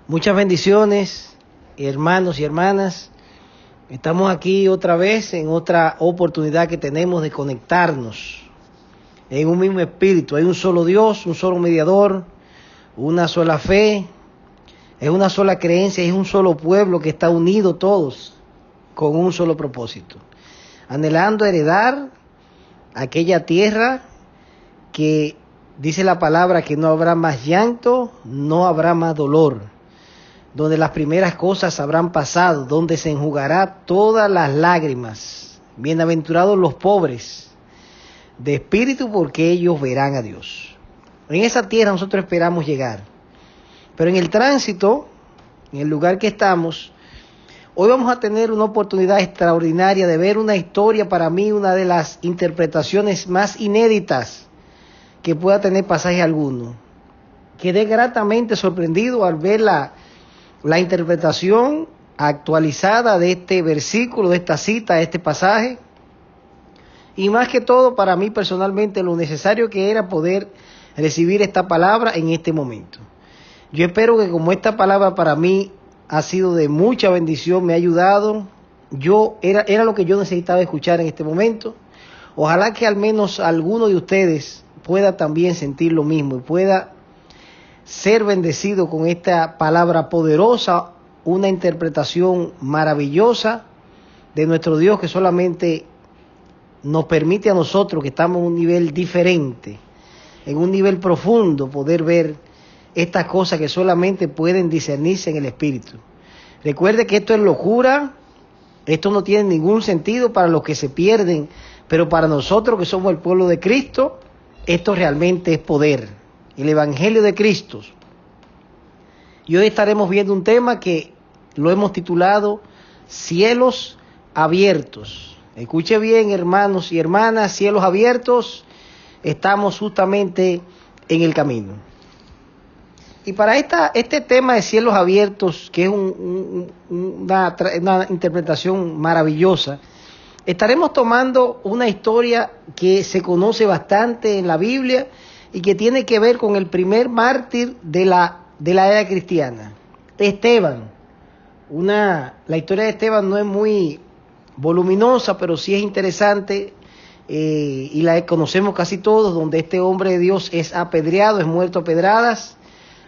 Muchas bendiciones, hermanos y hermanas. Estamos aquí otra vez en otra oportunidad que tenemos de conectarnos en un mismo espíritu. Hay un solo Dios, un solo mediador, una sola fe, es una sola creencia, es un solo pueblo que está unido todos con un solo propósito, anhelando heredar aquella tierra que dice la palabra que no habrá más llanto, no habrá más dolor, donde las primeras cosas habrán pasado, donde se enjugará todas las lágrimas. Bienaventurados los pobres de espíritu, porque ellos verán a Dios. En esa tierra nosotros esperamos llegar. Pero en el tránsito, en el lugar que estamos, hoy vamos a tener una oportunidad extraordinaria de ver una historia, para mí, una de las interpretaciones más inéditas que pueda tener pasaje alguno. Quedé gratamente sorprendido al ver la interpretación actualizada de este versículo, de esta cita, de este pasaje, y más que todo para mí personalmente lo necesario que era poder recibir esta palabra en este momento. Yo espero que como esta palabra para mí ha sido de mucha bendición, me ha ayudado, era lo que yo necesitaba escuchar en este momento. Ojalá que al menos alguno de ustedes pueda también sentir lo mismo y pueda ser bendecido con esta palabra poderosa, una interpretación maravillosa de nuestro Dios que solamente nos permite a nosotros, que estamos en un nivel diferente, en un nivel profundo, poder ver estas cosas que solamente pueden discernirse en el Espíritu. Recuerde que esto es locura, esto no tiene ningún sentido para los que se pierden, pero para nosotros que somos el pueblo de Cristo, esto realmente es poder. El Evangelio de Cristo. Y hoy estaremos viendo un tema que lo hemos titulado Cielos Abiertos. Escuche bien, hermanos y hermanas, cielos abiertos, estamos justamente en el camino. Y para este tema de cielos abiertos, que es una interpretación maravillosa, estaremos tomando una historia que se conoce bastante en la Biblia y que tiene que ver con el primer mártir de la era cristiana, Esteban. La historia de Esteban no es muy voluminosa, pero sí es interesante, y la conocemos casi todos, donde este hombre de Dios es apedreado, es muerto a pedradas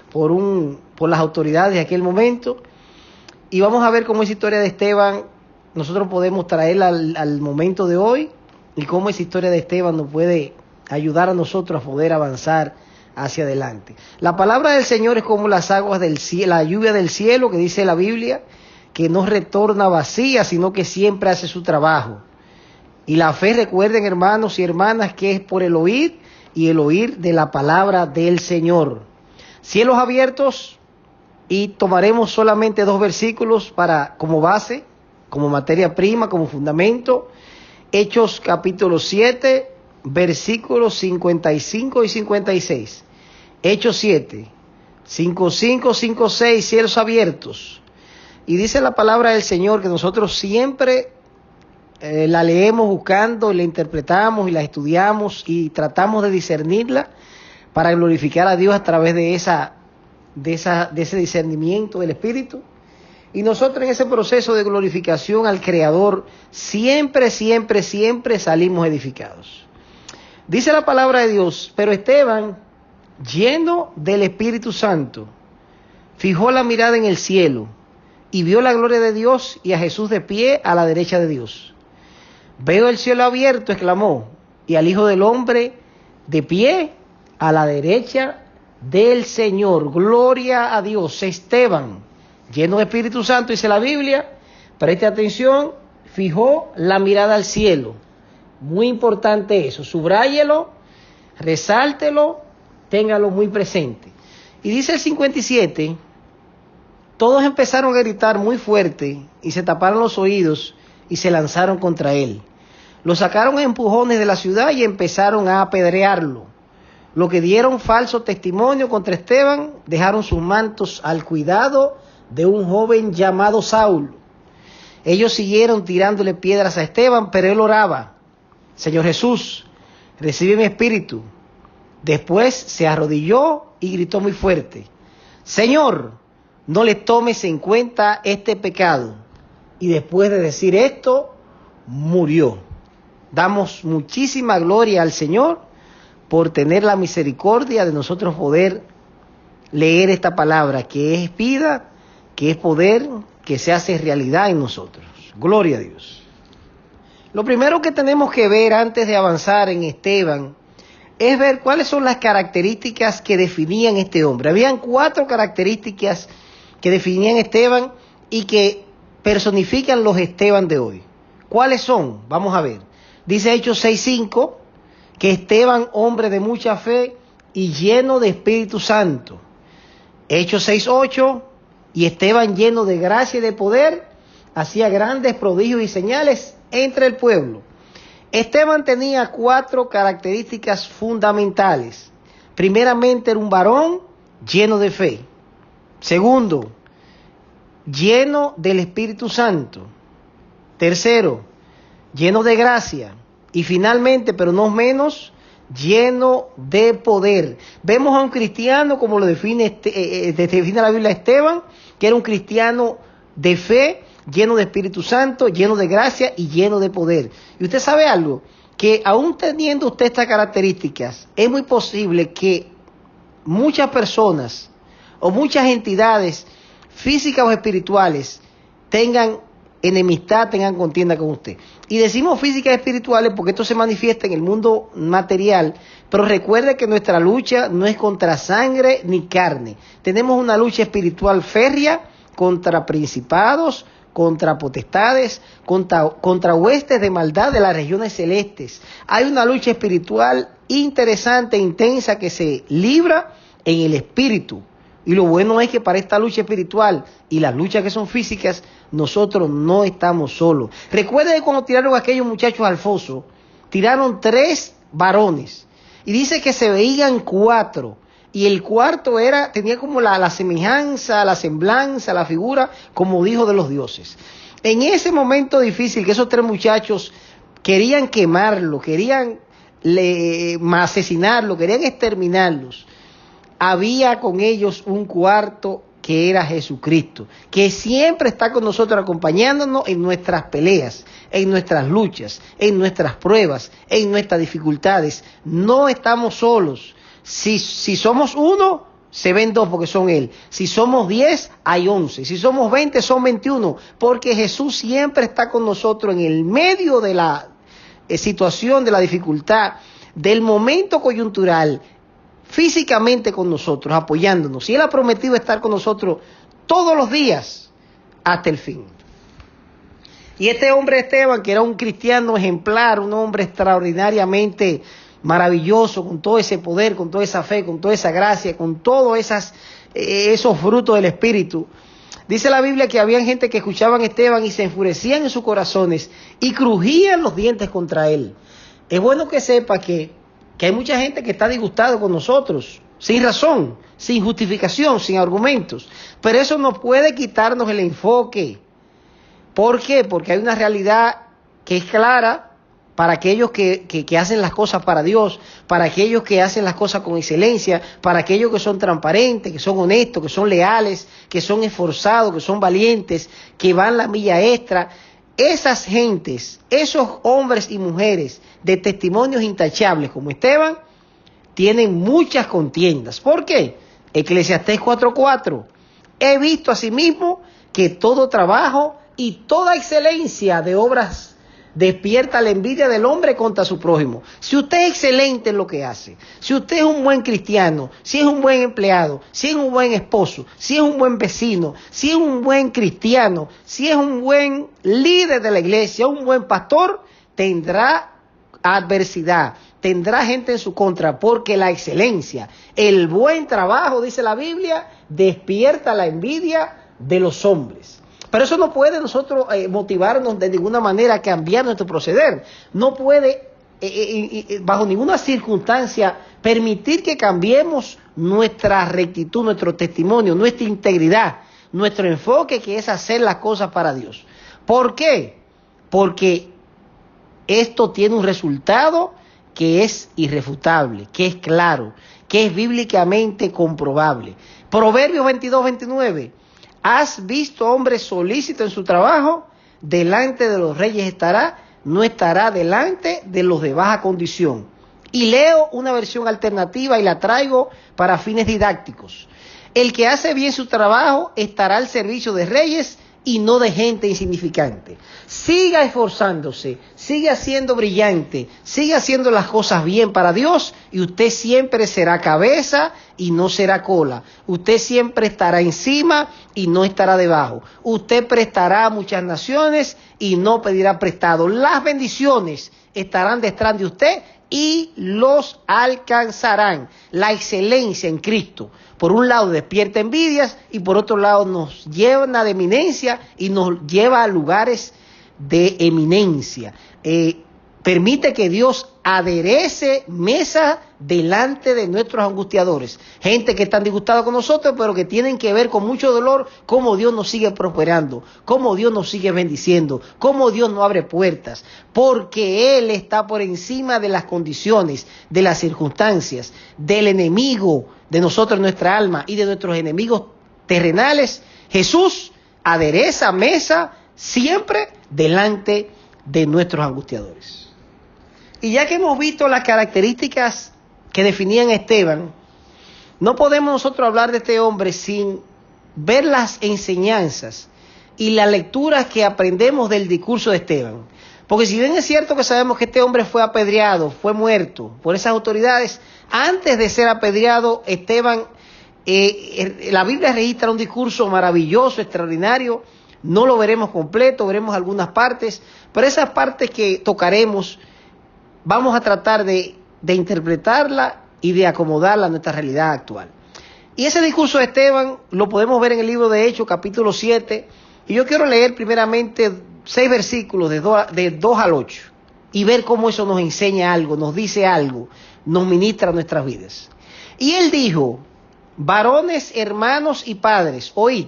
por las autoridades de aquel momento. Y vamos a ver cómo esa historia de Esteban nosotros podemos traerla al momento de hoy, y cómo esa historia de Esteban nos puede ayudar a nosotros a poder avanzar hacia adelante. La palabra del Señor es como las aguas del cielo, la lluvia del cielo, que dice la Biblia, que no retorna vacía, sino que siempre hace su trabajo. Y la fe, recuerden, hermanos y hermanas, que es por el oír, y el oír de la palabra del Señor. Cielos abiertos, y tomaremos solamente 2 versículos como base, como materia prima, como fundamento. Hechos capítulo 7, versículos 55 y 56. Hechos 7, 55, 56, cielos abiertos. Y dice la palabra del Señor que nosotros siempre la leemos buscando, la interpretamos y la estudiamos y tratamos de discernirla para glorificar a Dios a través de ese discernimiento del Espíritu. Y nosotros en ese proceso de glorificación al Creador siempre salimos edificados. Dice la palabra de Dios, pero Esteban, lleno del Espíritu Santo, fijó la mirada en el cielo y vio la gloria de Dios y a Jesús de pie a la derecha de Dios. Veo el cielo abierto, exclamó, y al Hijo del Hombre de pie a la derecha del Señor. Gloria a Dios. Esteban, lleno de Espíritu Santo, dice la Biblia, preste atención, fijó la mirada al cielo. Muy importante eso, subráyelo, resáltelo, téngalo muy presente. Y dice el 57, todos empezaron a gritar muy fuerte y se taparon los oídos y se lanzaron contra él. Lo sacaron a empujones de la ciudad y empezaron a apedrearlo. Los que dieron falso testimonio contra Esteban dejaron sus mantos al cuidado de un joven llamado Saulo. Ellos siguieron tirándole piedras a Esteban, pero él oraba: Señor Jesús, recibe mi espíritu. Después se arrodilló y gritó muy fuerte: Señor, no le tomes en cuenta este pecado. Y después de decir esto, murió. Damos muchísima gloria al Señor por tener la misericordia de nosotros poder leer esta palabra, que es vida, que es poder, que se hace realidad en nosotros. Gloria a Dios. Lo primero que tenemos que ver antes de avanzar en Esteban es ver cuáles son las características que definían este hombre. Habían 4 características que definían Esteban y que personifican los Esteban de hoy. ¿Cuáles son? Vamos a ver. Dice Hechos 6:5 que Esteban, hombre de mucha fe y lleno de Espíritu Santo. Hechos 6:8, y Esteban, lleno de gracia y de poder, hacía grandes prodigios y señales entre el pueblo. Esteban tenía 4 características fundamentales. Primeramente, era un varón lleno de fe. Segundo, lleno del Espíritu Santo. Tercero, lleno de gracia. Y finalmente, pero no menos, lleno de poder. Vemos a un cristiano, como lo define la Biblia Esteban, que era un cristiano de fe, lleno de Espíritu Santo, lleno de gracia y lleno de poder. Y usted sabe algo, que aún teniendo usted estas características, es muy posible que muchas personas o muchas entidades físicas o espirituales tengan enemistad, tengan contienda con usted. Y decimos físicas y espirituales porque esto se manifiesta en el mundo material, pero recuerde que nuestra lucha no es contra sangre ni carne. Tenemos una lucha espiritual férrea contra principados, contra potestades, contra huestes de maldad de las regiones celestes. Hay una lucha espiritual interesante, intensa, que se libra en el espíritu. Y lo bueno es que para esta lucha espiritual y las luchas que son físicas, nosotros no estamos solos. Recuerden que cuando tiraron a aquellos muchachos al foso, tiraron 3 varones. Y dice que se veían 4. Y el cuarto tenía como la semejanza, la semblanza, la figura como hijo de los dioses. En ese momento difícil que esos 3 muchachos querían quemarlo, querían asesinarlo, querían exterminarlos, había con ellos un cuarto que era Jesucristo, que siempre está con nosotros acompañándonos en nuestras peleas, en nuestras luchas, en nuestras pruebas, en nuestras dificultades. No estamos solos. Si somos 1, se ven 2 porque son Él. Si somos 10, hay 11. Si somos 20, son 21. Porque Jesús siempre está con nosotros en el medio de la situación, de la dificultad, del momento coyuntural, físicamente con nosotros, apoyándonos. Y Él ha prometido estar con nosotros todos los días hasta el fin. Y este hombre Esteban, que era un cristiano ejemplar, un hombre extraordinariamente maravilloso, con todo ese poder, con toda esa fe, con toda esa gracia, con todos esos frutos del Espíritu. Dice la Biblia que había gente que escuchaban a Esteban y se enfurecían en sus corazones y crujían los dientes contra él. Es bueno que sepa que hay mucha gente que está disgustada con nosotros, sin razón, sin justificación, sin argumentos. Pero eso no puede quitarnos el enfoque. ¿Por qué? Porque hay una realidad que es clara para aquellos que hacen las cosas para Dios, para aquellos que hacen las cosas con excelencia, para aquellos que son transparentes, que son honestos, que son leales, que son esforzados, que son valientes, que van la milla extra. Esas gentes, esos hombres y mujeres de testimonios intachables como Esteban, tienen muchas contiendas. ¿Por qué? Eclesiastés 4:4. He visto asimismo que todo trabajo y toda excelencia de obras despierta la envidia del hombre contra su prójimo. Si usted es excelente en lo que hace, si usted es un buen cristiano, si es un buen empleado, si es un buen esposo, si es un buen vecino, si es un buen cristiano, si es un buen líder de la iglesia, un buen pastor, tendrá adversidad, tendrá gente en su contra, porque la excelencia, el buen trabajo, dice la Biblia, despierta la envidia de los hombres. Pero eso no puede nosotros motivarnos de ninguna manera a cambiar nuestro proceder. No puede, bajo ninguna circunstancia, permitir que cambiemos nuestra rectitud, nuestro testimonio, nuestra integridad, nuestro enfoque, que es hacer las cosas para Dios. ¿Por qué? Porque esto tiene un resultado que es irrefutable, que es claro, que es bíblicamente comprobable. Proverbios 22:29. ¿Has visto hombre solícito en su trabajo? Delante de los reyes estará, no estará delante de los de baja condición. Y leo una versión alternativa y la traigo para fines didácticos. El que hace bien su trabajo estará al servicio de reyes y no de gente insignificante. Siga esforzándose, siga siendo brillante, siga haciendo las cosas bien para Dios y usted siempre será cabeza y no será cola. Usted siempre estará encima y no estará debajo. Usted prestará a muchas naciones y no pedirá prestado. Las bendiciones estarán detrás de usted y los alcanzarán. La excelencia en Cristo, por un lado despierta envidias y por otro lado nos llena de eminencia y nos lleva a lugares de eminencia. Permite que Dios aderece mesa delante de nuestros angustiadores. Gente que están disgustados con nosotros, pero que tienen que ver con mucho dolor cómo Dios nos sigue prosperando, cómo Dios nos sigue bendiciendo, cómo Dios nos abre puertas, porque Él está por encima de las condiciones, de las circunstancias, del enemigo de nosotros, nuestra alma y de nuestros enemigos terrenales. Jesús adereza mesa siempre delante de nuestros angustiadores. Y ya que hemos visto las características que definían a Esteban, no podemos nosotros hablar de este hombre sin ver las enseñanzas y las lecturas que aprendemos del discurso de Esteban. Porque si bien es cierto que sabemos que este hombre fue apedreado, fue muerto por esas autoridades, antes de ser apedreado, Esteban, la Biblia registra un discurso maravilloso, extraordinario. No lo veremos completo, veremos algunas partes, pero esas partes que tocaremos vamos a tratar de interpretarla y de acomodarla a nuestra realidad actual. Y ese discurso de Esteban lo podemos ver en el libro de Hechos, capítulo 7, y yo quiero leer primeramente 6 versículos de 2 al 8 y ver cómo eso nos enseña algo, nos dice algo, nos ministra nuestras vidas. Y él dijo: varones, hermanos y padres, oíd,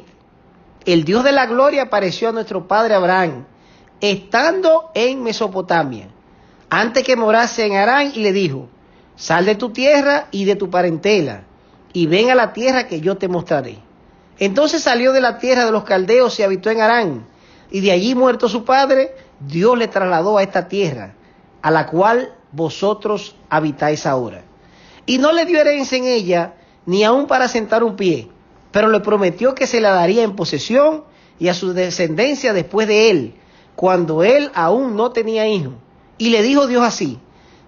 el Dios de la gloria apareció a nuestro padre Abraham, estando en Mesopotamia, antes que morase en Harán, y le dijo: sal de tu tierra y de tu parentela, y ven a la tierra que yo te mostraré. Entonces salió de la tierra de los caldeos y habitó en Harán, y de allí, muerto su padre, Dios le trasladó a esta tierra, a la cual vosotros habitáis ahora. Y no le dio herencia en ella, ni aun para sentar un pie, pero le prometió que se la daría en posesión y a su descendencia después de él, cuando él aún no tenía hijo. Y le dijo Dios así,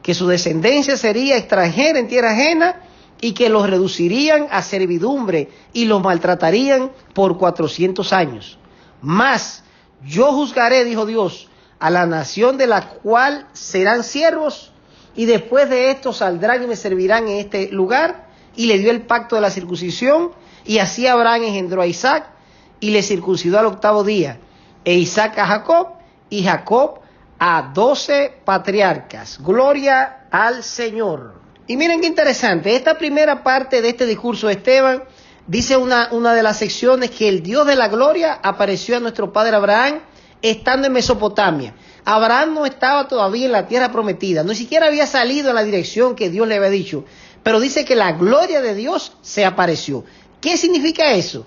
que su descendencia sería extranjera en tierra ajena y que los reducirían a servidumbre y los maltratarían por 400 años. Mas yo juzgaré, dijo Dios, a la nación de la cual serán siervos, y después de esto saldrán y me servirán en este lugar. Y le dio el pacto de la circuncisión, y así Abraham engendró a Isaac, y le circuncidó al 8º día, e Isaac a Jacob, y Jacob a 12 patriarcas. Gloria al Señor. Y miren qué interesante, esta primera parte de este discurso de Esteban dice una de las secciones que el Dios de la gloria apareció a nuestro padre Abraham estando en Mesopotamia. Abraham no estaba todavía en la tierra prometida, ni siquiera había salido en la dirección que Dios le había dicho, pero dice que la gloria de Dios se apareció. ¿Qué significa eso?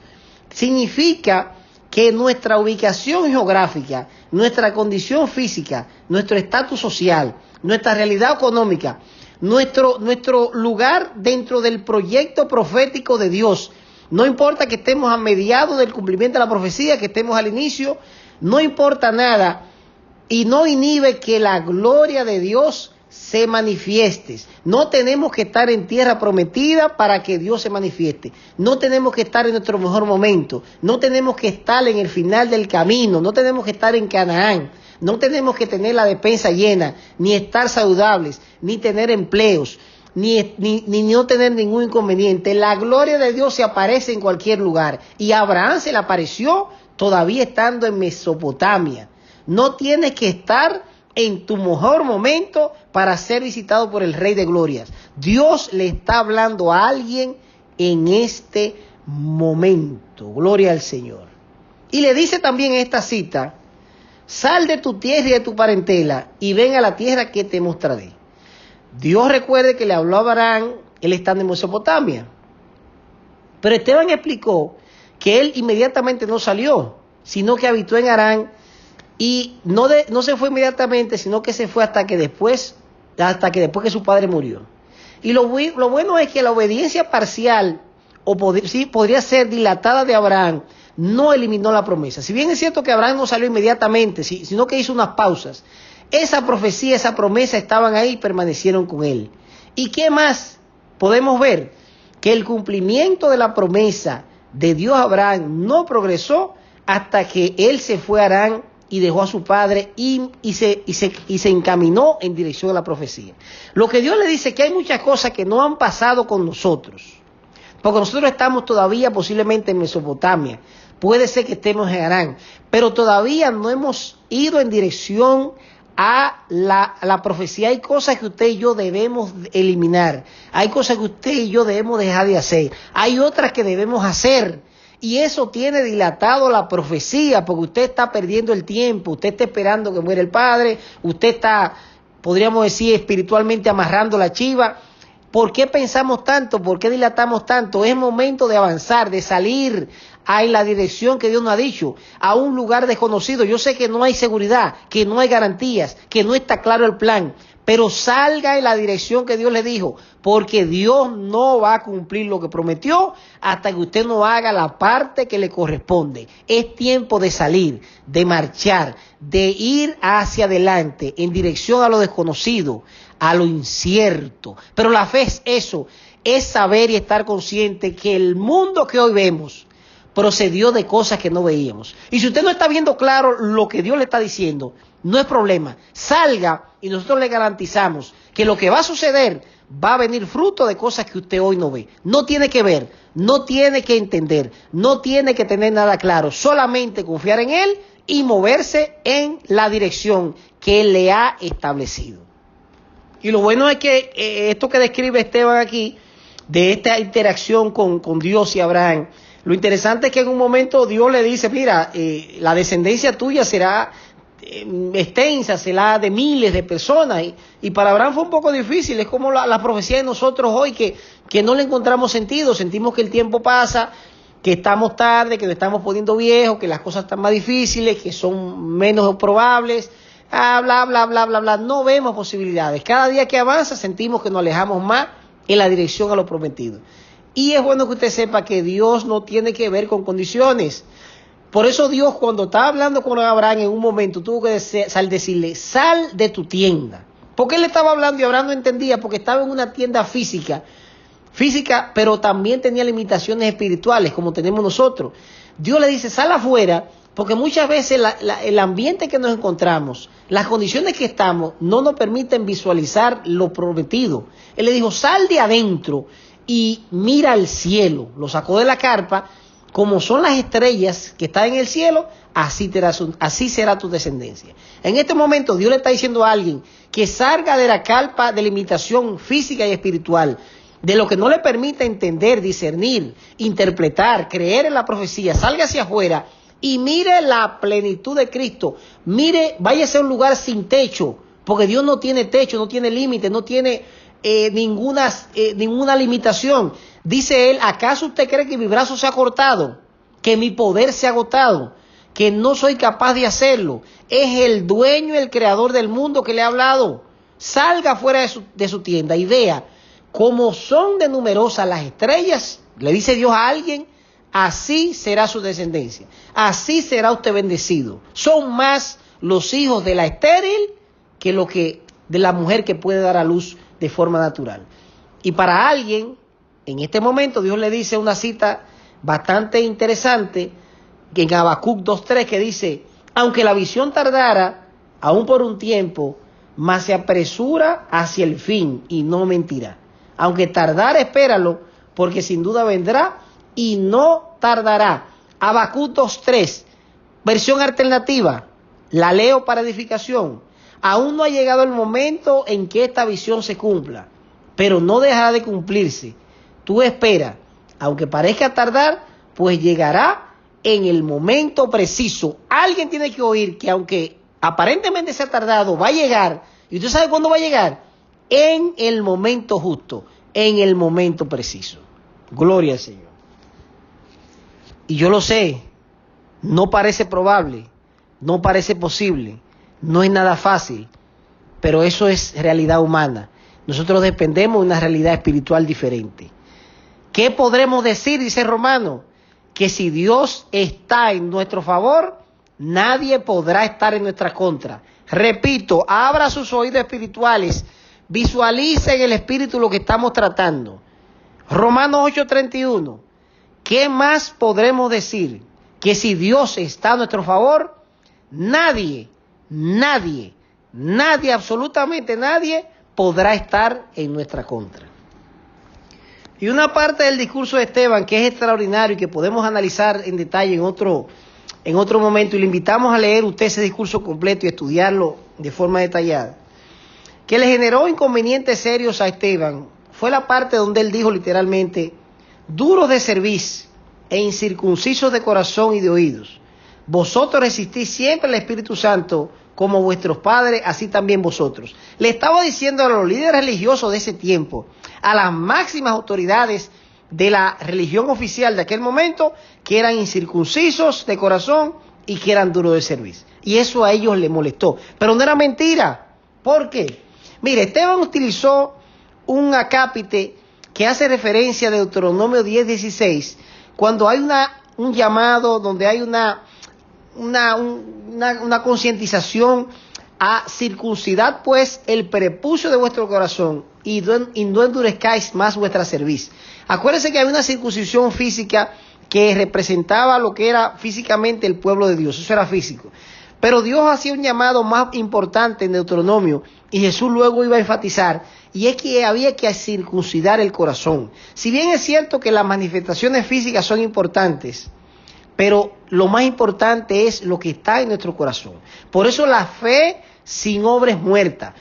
Significa que nuestra ubicación geográfica, nuestra condición física, nuestro estatus social, nuestra realidad económica, nuestro lugar dentro del proyecto profético de Dios, no importa que estemos a mediados del cumplimiento de la profecía, que estemos al inicio, no importa nada, y no inhibe que la gloria de Dios se manifieste. No tenemos que estar en tierra prometida para que Dios se manifieste. No tenemos que estar en nuestro mejor momento. No tenemos que estar en el final del camino. No tenemos que estar en Canaán. No tenemos que tener la despensa llena, ni estar saludables, ni tener empleos, ni no tener ningún inconveniente. La gloria de Dios se aparece en cualquier lugar. Y a Abraham se le apareció todavía estando en Mesopotamia. No tienes que estar en tu mejor momento para ser visitado por el Rey de Glorias. Dios le está hablando a alguien en este momento. Gloria al Señor. Y le dice también en esta cita: sal de tu tierra y de tu parentela y ven a la tierra que te mostraré. Dios, recuerde que le habló a Abraham, él estando en Mesopotamia. Pero Esteban explicó que él inmediatamente no salió, sino que habitó en Harán y no se fue inmediatamente, sino que se fue hasta que después que su padre murió. Y lo bueno es que la obediencia parcial, sí, podría ser dilatada de Abraham, no eliminó la promesa. Si bien es cierto que Abraham no salió inmediatamente, sino que hizo unas pausas, esa profecía, esa promesa estaban ahí y permanecieron con él. ¿Y qué más podemos ver? Que el cumplimiento de la promesa de Dios a Abraham no progresó hasta que él se fue a Harán y dejó a su padre y se encaminó en dirección a la profecía. Lo que Dios le dice es que hay muchas cosas que no han pasado con nosotros, porque nosotros estamos todavía posiblemente en Mesopotamia, puede ser que estemos en Harán, pero todavía no hemos ido en dirección a la profecía. Hay cosas que usted y yo debemos eliminar, hay cosas que usted y yo debemos dejar de hacer, hay otras que debemos hacer. Y eso tiene dilatado la profecía, porque usted está perdiendo el tiempo, usted está esperando que muera el padre, usted está, podríamos decir, espiritualmente amarrando la chiva. ¿Por qué pensamos tanto? ¿Por qué dilatamos tanto? Es momento de avanzar, de salir en la dirección que Dios nos ha dicho, a un lugar desconocido. Yo sé que no hay seguridad, que no hay garantías, que no está claro el plan, pero salga en la dirección que Dios le dijo, porque Dios no va a cumplir lo que prometió hasta que usted no haga la parte que le corresponde. Es tiempo de salir, de marchar, de ir hacia adelante en dirección a lo desconocido, a lo incierto. Pero la fe es eso, es saber y estar consciente que el mundo que hoy vemos procedió de cosas que no veíamos. Y si usted no está viendo claro lo que Dios le está diciendo, no es problema. Salga y nosotros le garantizamos que lo que va a suceder va a venir fruto de cosas que usted hoy no ve. No tiene que ver, no tiene que entender, no tiene que tener nada claro. Solamente confiar en Él y moverse en la dirección que Él le ha establecido. Y lo bueno es que esto que describe Esteban aquí, de esta interacción con Dios y Abraham, lo interesante es que en un momento Dios le dice, mira, la descendencia tuya será extensa, será de miles de personas. Y para Abraham fue un poco difícil, es como la profecía de nosotros hoy, que no le encontramos sentido, sentimos que el tiempo pasa, que estamos tarde, que nos estamos poniendo viejos, que las cosas están más difíciles, que son menos probables, bla, bla, bla, bla, bla. No vemos posibilidades. Cada día que avanza sentimos que nos alejamos más en la dirección a lo prometido. Y es bueno que usted sepa que Dios no tiene que ver con condiciones. Por eso Dios, cuando estaba hablando con Abraham en un momento, tuvo que decirle, sal de tu tienda. Porque él le estaba hablando y Abraham no entendía, porque estaba en una tienda física, pero también tenía limitaciones espirituales, como tenemos nosotros. Dios le dice, sal afuera, porque muchas veces el ambiente que nos encontramos, las condiciones que estamos, no nos permiten visualizar lo prometido. Él le dijo, sal de adentro y mira al cielo. Lo sacó de la carpa, como son las estrellas que están en el cielo, así será tu descendencia. En este momento Dios le está diciendo a alguien que salga de la carpa de limitación física y espiritual, de lo que no le permite entender, discernir, interpretar, creer en la profecía, salga hacia afuera y mire la plenitud de Cristo. Mire, váyase a un lugar sin techo, porque Dios no tiene techo, no tiene límite, no tiene ninguna limitación. Dice él, ¿acaso usted cree que mi brazo se ha cortado? Que mi poder se ha agotado, que no soy capaz de hacerlo. Es el dueño, el creador del mundo que le ha hablado. Salga fuera de su tienda y vea cómo son de numerosas las estrellas. Le dice Dios a alguien, así será su descendencia. Así será usted bendecido. Son más los hijos de la estéril que de la mujer que puede dar a luz de forma natural. Y para alguien, en este momento Dios le dice una cita bastante interesante en Habacuc 2:3 que dice, aunque la visión tardara, aún por un tiempo, mas se apresura hacia el fin y no mentirá. Aunque tardara, espéralo, porque sin duda vendrá y no tardará. Habacuc 2:3, versión alternativa, la leo para edificación. Aún no ha llegado el momento en que esta visión se cumpla, pero no dejará de cumplirse. Tú espera, aunque parezca tardar, pues llegará en el momento preciso. Alguien tiene que oír que aunque aparentemente se ha tardado, va a llegar. ¿Y usted sabe cuándo va a llegar? En el momento justo, en el momento preciso. Gloria al Señor. Y yo lo sé, no parece probable, no parece posible, no es nada fácil, pero eso es realidad humana. Nosotros dependemos de una realidad espiritual diferente. ¿Qué podremos decir? Dice Romano, que si Dios está en nuestro favor, nadie podrá estar en nuestra contra. Repito, abra sus oídos espirituales, visualice en el espíritu lo que estamos tratando. Romanos 8:31. ¿Qué más podremos decir? Que si Dios está a nuestro favor, nadie, absolutamente nadie podrá estar en nuestra contra. Y una parte del discurso de Esteban que es extraordinario y que podemos analizar en detalle en otro momento, y le invitamos a leer usted ese discurso completo y estudiarlo de forma detallada, que le generó inconvenientes serios a Esteban, fue la parte donde él dijo literalmente: duros de cerviz e incircuncisos de corazón y de oídos, vosotros resistís siempre al Espíritu Santo, como vuestros padres, así también vosotros. Le estaba diciendo a los líderes religiosos de ese tiempo, a las máximas autoridades de la religión oficial de aquel momento, que eran incircuncisos de corazón y que eran duros de cerviz. Y eso a ellos les molestó. Pero no era mentira. ¿Por qué? Mire, Esteban utilizó un acápite que hace referencia a Deuteronomio 10:16, cuando hay un llamado, donde hay una concientización a circuncidad pues el prepucio de vuestro corazón y no endurezcáis más vuestra cerviz. Acuérdense que hay una circuncisión física que representaba lo que era físicamente el pueblo de Dios, eso era físico. Pero Dios hacía un llamado más importante en Deuteronomio, y Jesús luego iba a enfatizar, y es que había que circuncidar el corazón. Si bien es cierto que las manifestaciones físicas son importantes, pero lo más importante es lo que está en nuestro corazón. Por eso la fe sin obra es muerta.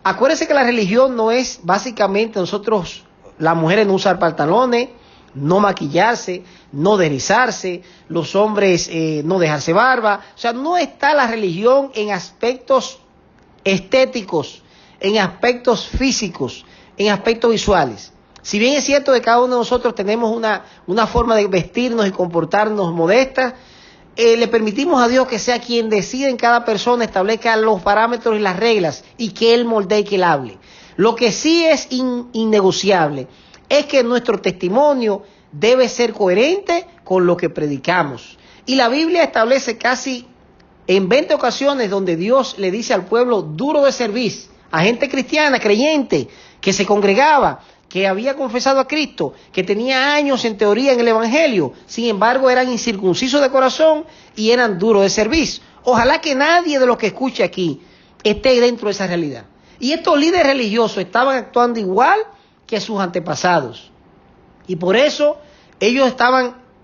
Acuérdense que la religión no es básicamente nosotros, las mujeres no usar pantalones, no maquillarse, no deslizarse, los hombres no dejarse barba. O sea, no está la religión en aspectos estéticos, en aspectos físicos, en aspectos visuales. Si bien es cierto que cada uno de nosotros tenemos una forma de vestirnos y comportarnos modesta, le permitimos a Dios que sea quien decida en cada persona, establezca los parámetros y las reglas, y que Él moldee y que Él hable. Lo que sí es innegociable es que nuestro testimonio debe ser coherente con lo que predicamos. Y la Biblia establece casi en 20 ocasiones donde Dios le dice al pueblo duro de cerviz, a gente cristiana, creyente, que se congregaba, que había confesado a Cristo, que tenía años en teoría en el Evangelio, sin embargo eran incircuncisos de corazón y eran duros de cerviz. Ojalá que nadie de los que escuche aquí esté dentro de esa realidad. Y estos líderes religiosos estaban actuando igual que sus antepasados. Y por eso ellos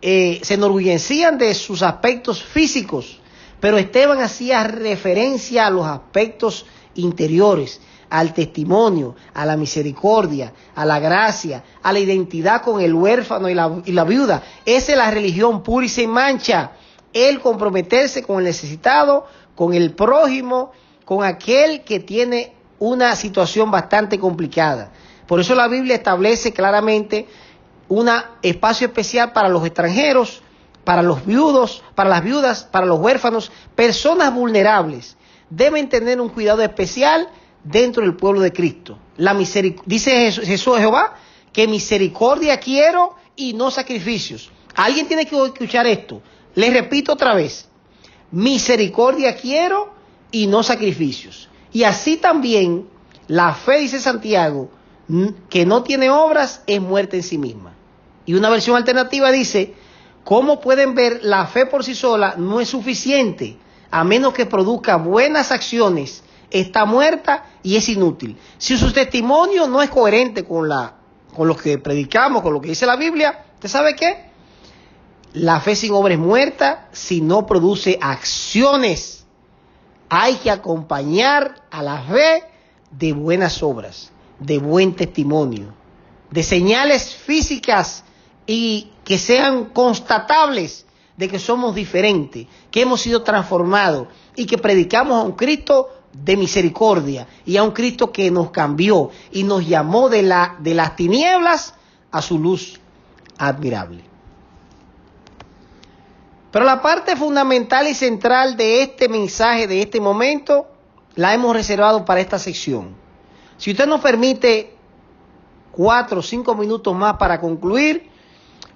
se enorgullecían de sus aspectos físicos, pero Esteban hacía referencia a los aspectos interiores, al testimonio, a la misericordia, a la gracia, a la identidad con el huérfano y la viuda. Esa es la religión pura y sin mancha. El comprometerse con el necesitado, con el prójimo, con aquel que tiene una situación bastante complicada. Por eso la Biblia establece claramente un espacio especial para los extranjeros, para los viudos, para las viudas, para los huérfanos, personas vulnerables. Deben tener un cuidado especial dentro del pueblo de Cristo. Dice Jesús a Jehová, que misericordia quiero y no sacrificios. Alguien tiene que escuchar esto. Les repito otra vez. Misericordia quiero y no sacrificios. Y así también la fe, dice Santiago, que no tiene obras, es muerta en sí misma. Y una versión alternativa dice, como pueden ver, la fe por sí sola no es suficiente, a menos que produzca buenas acciones, está muerta y es inútil. Si su testimonio no es coherente con lo que predicamos, con lo que dice la Biblia, ¿usted sabe qué? La fe sin obra es muerta si no produce acciones. Hay que acompañar a la fe de buenas obras, de buen testimonio, de señales físicas y que sean constatables de que somos diferentes, que hemos sido transformados y que predicamos a un Cristo de misericordia y a un Cristo que nos cambió y nos llamó de las tinieblas a su luz admirable. Pero la parte fundamental y central de este mensaje, de este momento, la hemos reservado para esta sección. Si usted nos permite 4 o 5 minutos más para concluir,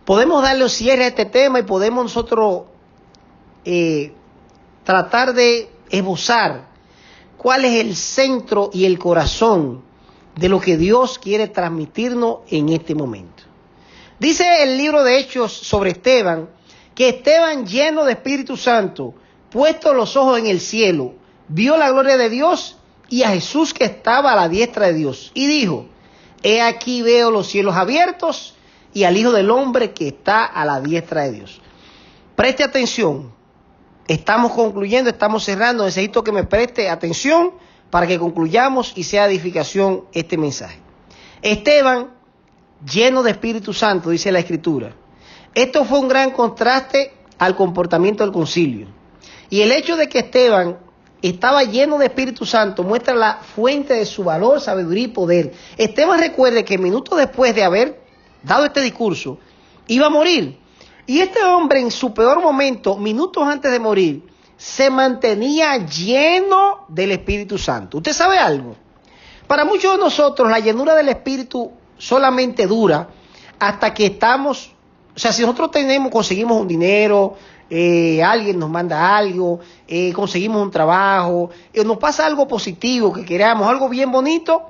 podemos darle cierre a este tema y podemos nosotros tratar de esbozar cuál es el centro y el corazón de lo que Dios quiere transmitirnos en este momento. Dice el libro de Hechos sobre Esteban, que Esteban, lleno de Espíritu Santo, puesto los ojos en el cielo, vio la gloria de Dios y a Jesús que estaba a la diestra de Dios, y dijo: he aquí veo los cielos abiertos y al Hijo del Hombre que está a la diestra de Dios. Preste atención. Estamos concluyendo, estamos cerrando. Necesito que me preste atención para que concluyamos y sea edificación este mensaje. Esteban, lleno de Espíritu Santo, dice la Escritura. Esto fue un gran contraste al comportamiento del concilio. Y el hecho de que Esteban estaba lleno de Espíritu Santo muestra la fuente de su valor, sabiduría y poder. Esteban, recuerde que minutos después de haber dado este discurso, iba a morir. Y este hombre, en su peor momento, minutos antes de morir, se mantenía lleno del Espíritu Santo. ¿Usted sabe algo? Para muchos de nosotros, la llenura del Espíritu solamente dura hasta que estamos, o sea, si nosotros conseguimos un dinero, alguien nos manda algo, conseguimos un trabajo, nos pasa algo positivo que queramos, algo bien bonito,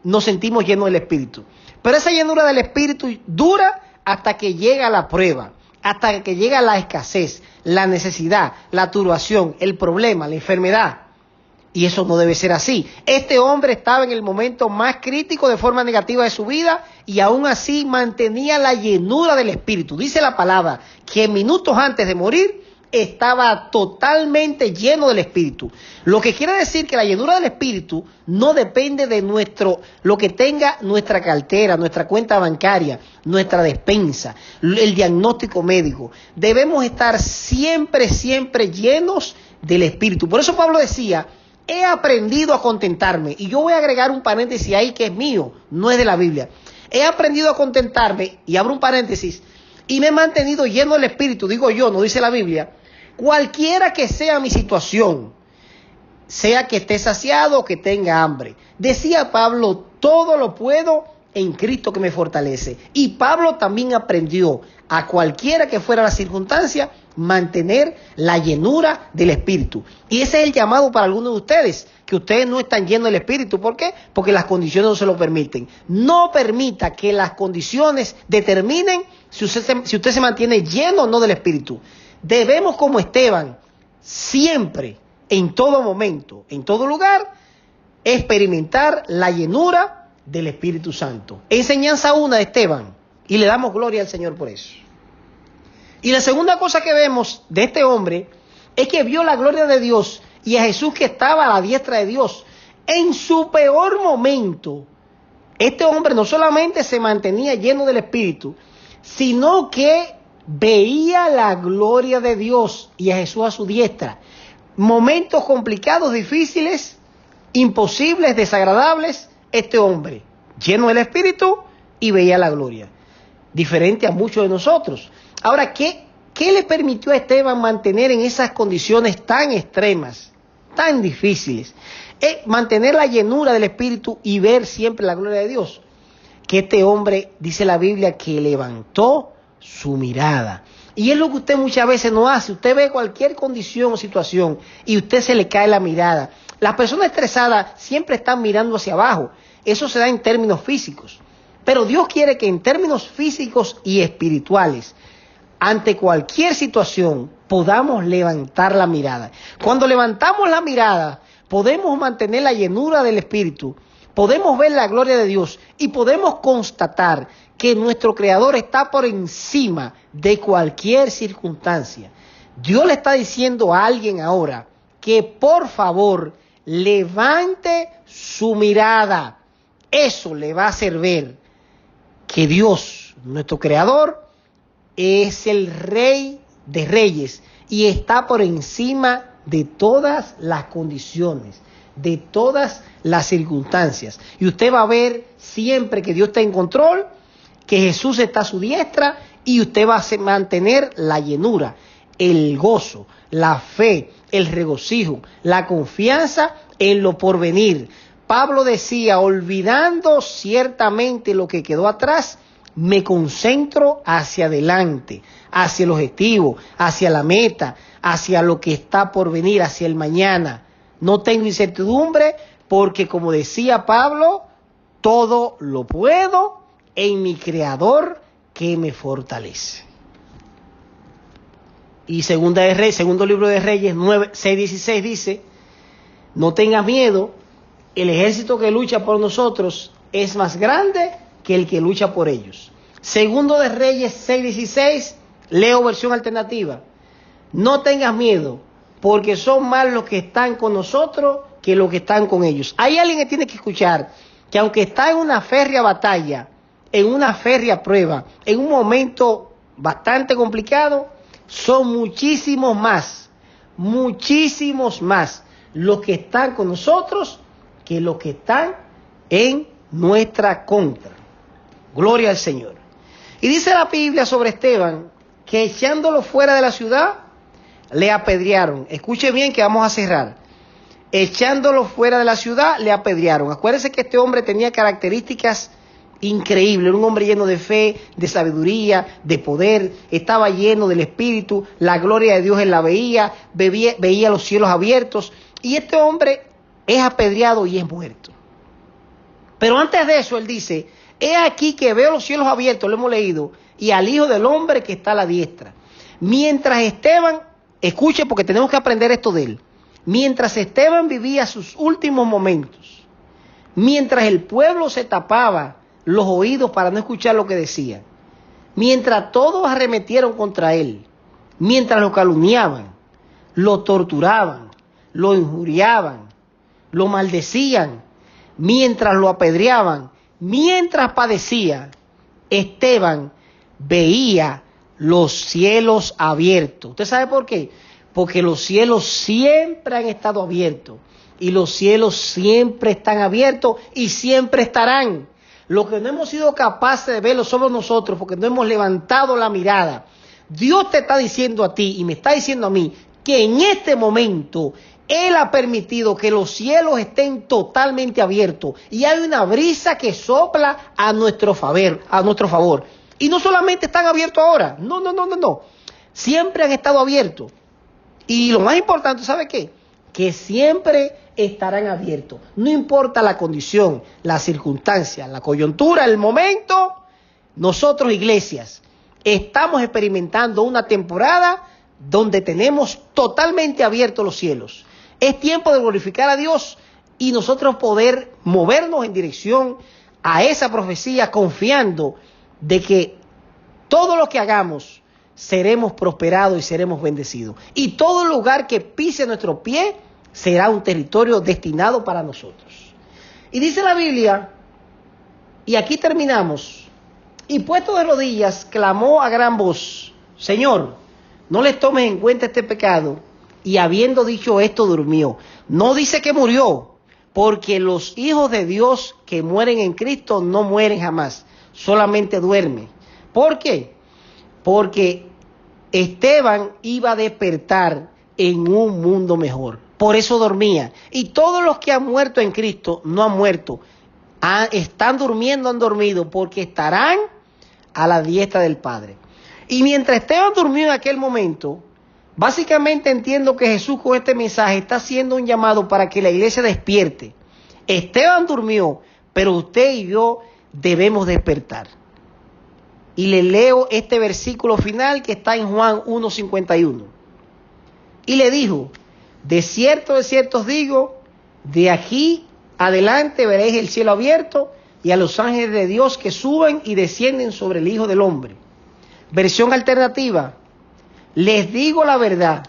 nos sentimos llenos del Espíritu. Pero esa llenura del Espíritu dura hasta que llega la prueba, hasta que llega la escasez, la necesidad, la turbación, el problema, la enfermedad. Y eso no debe ser así. Este hombre estaba en el momento más crítico de forma negativa de su vida y aún así mantenía la llenura del Espíritu. Dice la palabra que minutos antes de morir estaba totalmente lleno del Espíritu. Lo que quiere decir que la llenura del Espíritu no depende de lo que tenga nuestra cartera, nuestra cuenta bancaria, nuestra despensa, el diagnóstico médico. Debemos estar siempre, siempre llenos del Espíritu. Por eso Pablo decía: he aprendido a contentarme. Y yo voy a agregar un paréntesis ahí que es mío, no es de la Biblia. He aprendido a contentarme, y abro un paréntesis, y me he mantenido lleno del Espíritu, digo yo, no dice la Biblia, cualquiera que sea mi situación, sea que esté saciado o que tenga hambre. Decía Pablo: todo lo puedo en Cristo que me fortalece. Y Pablo también aprendió, a cualquiera que fuera la circunstancia, mantener la llenura del Espíritu. Y ese es el llamado para algunos de ustedes, que ustedes no están llenos del Espíritu. ¿Por qué? Porque las condiciones no se lo permiten. No permita que las condiciones determinen si usted se mantiene lleno o no del Espíritu. Debemos, como Esteban, siempre, en todo momento, en todo lugar, experimentar la llenura del Espíritu Santo. Enseñanza 1 de Esteban, y le damos gloria al Señor por eso. Y la segunda cosa que vemos de este hombre es que vio la gloria de Dios y a Jesús que estaba a la diestra de Dios. En su peor momento, este hombre no solamente se mantenía lleno del Espíritu, sino que veía la gloria de Dios y a Jesús a su diestra. Momentos complicados, difíciles, imposibles, desagradables, este hombre lleno del Espíritu y veía la gloria. Diferente a muchos de nosotros. Ahora, ¿qué le permitió a Esteban mantener en esas condiciones tan extremas, tan difíciles? Mantener la llenura del Espíritu y ver siempre la gloria de Dios. Que este hombre, dice la Biblia, que levantó su mirada. Y es lo que usted muchas veces no hace. Usted ve cualquier condición o situación y usted se le cae la mirada. Las personas estresadas siempre están mirando hacia abajo. Eso se da en términos físicos. Pero Dios quiere que en términos físicos y espirituales, ante cualquier situación, podamos levantar la mirada. Cuando levantamos la mirada, podemos mantener la llenura del Espíritu, podemos ver la gloria de Dios y podemos constatar que nuestro Creador está por encima de cualquier circunstancia. Dios le está diciendo a alguien ahora que por favor levante su mirada. Eso le va a hacer ver que Dios, nuestro Creador, es el Rey de Reyes y está por encima de todas las condiciones, de todas las circunstancias. Y usted va a ver siempre que Dios está en control, que Jesús está a su diestra y usted va a mantener la llenura. el gozo, la fe, el regocijo, la confianza en lo porvenir. Pablo decía, olvidando ciertamente lo que quedó atrás, me concentro hacia adelante, hacia el objetivo, hacia la meta, hacia lo que está por venir, hacia el mañana. No tengo incertidumbre porque, como decía Pablo, todo lo puedo en mi Creador que me fortalece. Y segundo libro de Reyes 6:16 dice, no tengas miedo, el ejército que lucha por nosotros es más grande que el que lucha por ellos. Segundo de Reyes 6:16, leo versión alternativa. No tengas miedo, porque son más los que están con nosotros que los que están con ellos. Hay alguien que tiene que escuchar que aunque está en una férrea batalla, en una férrea prueba, en un momento bastante complicado, son muchísimos más los que están con nosotros que los que están en nuestra contra. Gloria al Señor. Y dice la Biblia sobre Esteban que echándolo fuera de la ciudad, le apedrearon. Escuche bien que vamos a cerrar. Echándolo fuera de la ciudad, le apedrearon. Acuérdense que este hombre tenía características increíbles. Era un hombre lleno de fe, de sabiduría, de poder. Estaba lleno del Espíritu. La gloria de Dios él la veía. Veía los cielos abiertos. Y este hombre es apedreado y es muerto. Pero antes de eso, él dice, he aquí que veo los cielos abiertos, lo hemos leído, y al Hijo del Hombre que está a la diestra. Mientras Esteban, escuche porque tenemos que aprender esto de él, mientras Esteban vivía sus últimos momentos, mientras el pueblo se tapaba los oídos para no escuchar lo que decía, mientras todos arremetieron contra él, mientras lo calumniaban, lo torturaban, lo injuriaban, lo maldecían, mientras lo apedreaban, mientras padecía, Esteban veía los cielos abiertos. ¿Usted sabe por qué? Porque los cielos siempre han estado abiertos y los cielos siempre están abiertos y siempre estarán. Lo que no hemos sido capaces de verlo somos nosotros porque no hemos levantado la mirada. Dios te está diciendo a ti y me está diciendo a mí que en este momento Él ha permitido que los cielos estén totalmente abiertos y hay una brisa que sopla a nuestro favor. Y no solamente están abiertos ahora, no. Siempre han estado abiertos. Y lo más importante, ¿sabe qué? Que siempre estarán abiertos. No importa la condición, la circunstancia, la coyuntura, el momento. Nosotros, iglesias, estamos experimentando una temporada donde tenemos totalmente abiertos los cielos. Es tiempo de glorificar a Dios y nosotros poder movernos en dirección a esa profecía confiando de que todo lo que hagamos seremos prosperados y seremos bendecidos. Y todo lugar que pise nuestro pie será un territorio destinado para nosotros. Y dice la Biblia, y aquí terminamos, y puesto de rodillas clamó a gran voz, Señor, no les tomes en cuenta este pecado. Y habiendo dicho esto, durmió. No dice que murió, porque los hijos de Dios que mueren en Cristo no mueren jamás, solamente duermen. ¿Por qué? Porque Esteban iba a despertar en un mundo mejor. Por eso dormía. Y todos los que han muerto en Cristo no han muerto. Están durmiendo, han dormido, porque estarán a la diestra del Padre. Y mientras Esteban durmió en aquel momento, básicamente entiendo que Jesús con este mensaje está haciendo un llamado para que la iglesia despierte. Esteban durmió, pero usted y yo debemos despertar. Y le leo este versículo final que está en Juan 1:51. Y le dijo, de cierto os digo, de aquí adelante veréis el cielo abierto y a los ángeles de Dios que suben y descienden sobre el Hijo del Hombre. Versión alternativa, les digo la verdad,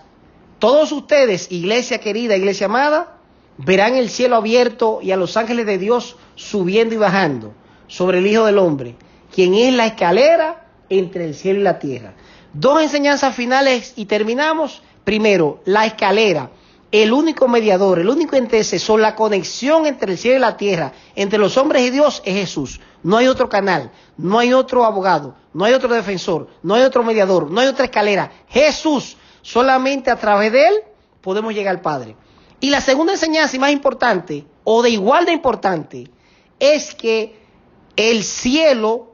todos ustedes, iglesia querida, iglesia amada, verán el cielo abierto y a los ángeles de Dios subiendo y bajando sobre el Hijo del Hombre, quien es la escalera entre el cielo y la tierra. Dos enseñanzas finales y terminamos. Primero, la escalera, el único mediador, el único intercesor, la conexión entre el cielo y la tierra, entre los hombres y Dios es Jesús. No hay otro canal, no hay otro abogado, no hay otro defensor, no hay otro mediador, no hay otra escalera. Jesús, Solamente a través de Él podemos llegar al Padre. Y la segunda enseñanza, y más importante, o de igual de importante, es que el cielo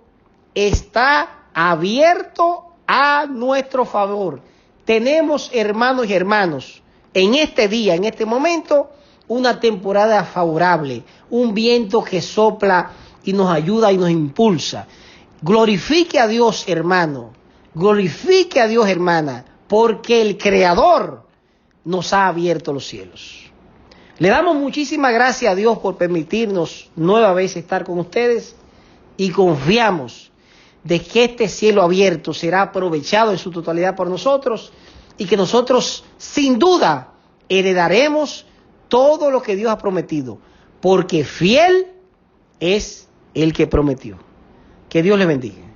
está abierto a nuestro favor. Tenemos, hermanos y hermanas, en este día, en este momento, una temporada favorable, un viento que sopla y nos ayuda y nos impulsa. Glorifique a Dios, hermano, glorifique a Dios, hermana, porque el Creador nos ha abierto los cielos. Le damos muchísimas gracias a Dios por permitirnos nueva vez estar con ustedes y confiamos de que este cielo abierto será aprovechado en su totalidad por nosotros y que nosotros sin duda heredaremos todo lo que Dios ha prometido, porque fiel es el que prometió. Que Dios le bendiga.